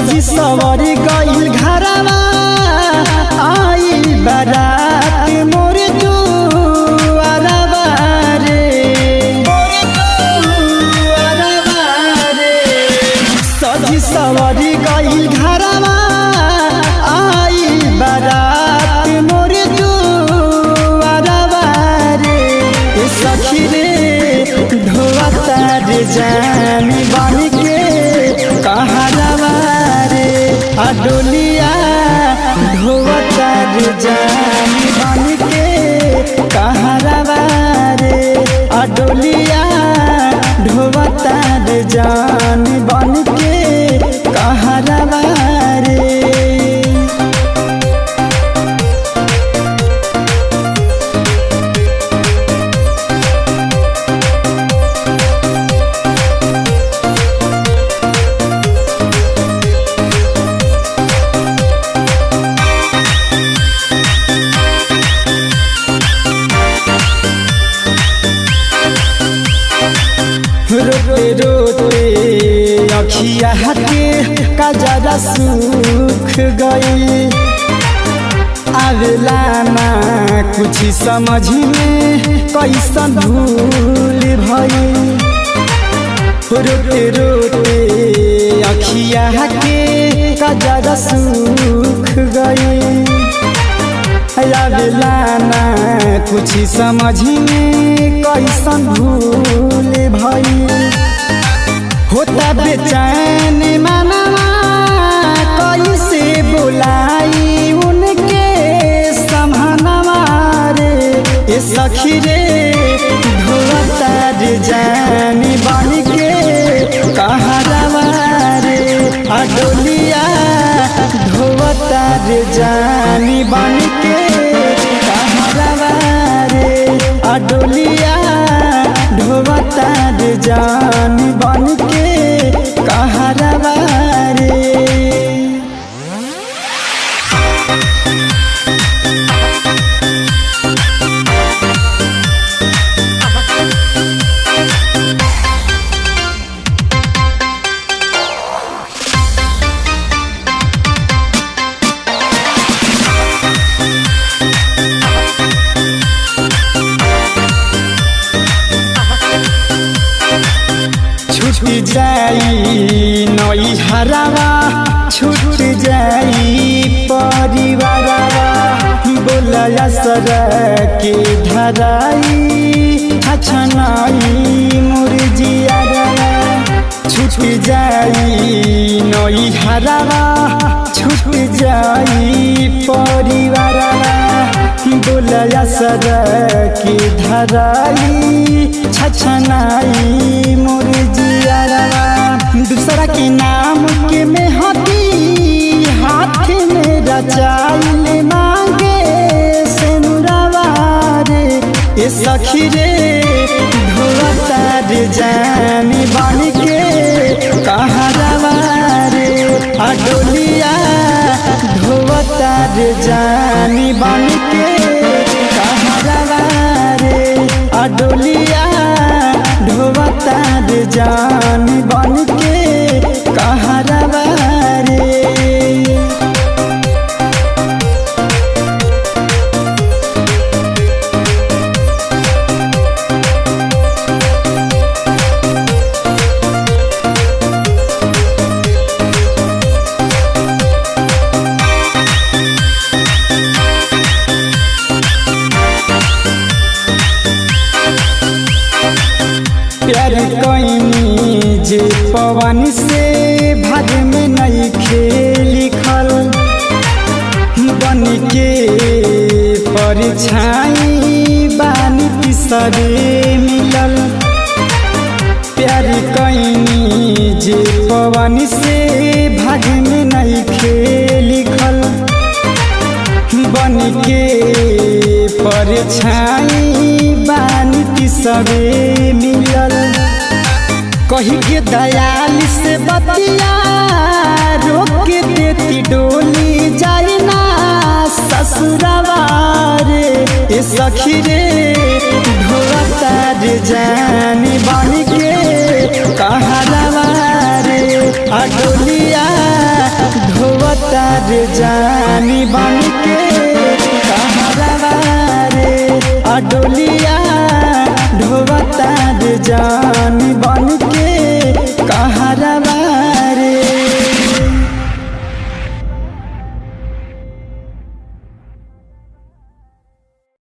सजी सवारी गइल घरवा आइल बारात मोर दुआरवा रे सजी सवारी गइल घरवा आइल बारात मोर दुआरवा रे सखी रे ढोता रे जानी बन के कहरवा रे डोलिया ढोता रे जानी बन के कहरवा रे डोलिया ढोता रे जानी बन के कहरवा रे। रोते रोते अखिया के कजरा सूख गई आवेला ना कुछ समझ में कैसन भूल भई रोते रोते अखिया के कजरा सूख गई आवेला ना कुछ समझ में कैसन भूल भई होता बेचैन मनवा कैसे बुलाई उनके समहनवा रे सखी रे ढोता रे जानी बन के कहरवा रे डोलिया ढोता रे जानी बन के कहरवा रे डोलिया ढोता रे जानी बन के कहरवा रे। छूट जाई नई हरावा छूट जाई परिवारवा बोला सर के धराई छनाई मुरजिया छूट जाई नई हरावा छूट जाई परिवारवा बोला सर के धराई छनाई मुरजिया दूसरा के नाम के मेहदी हाथ में रचाइल मांगे सेनुरवा रे सखी रे ढोता रे जानी बन के कहरवा रे डोलिया ढोता रे जानी बन के कहरवा रे डोलिया ढोता रे जानी बन के कहरवा रे। प्यार कईनी जे पवन से भाग्य में नहीं लिखल बन के परछाई बानी तीसरे मिलल प्यार कईनी जे पवन से भाग्य में नहीं लिखल बन के परछाई बानी तीसरे मिलल कही के दयाल से बतिया रोक देती डोली जाई ना ससुरवा रे सखी रे ढोता रे जानी बन के कहरवा रे डोलिया रे जानी बन के कहरवा रे, डोलिया ढोवता रे जानी बन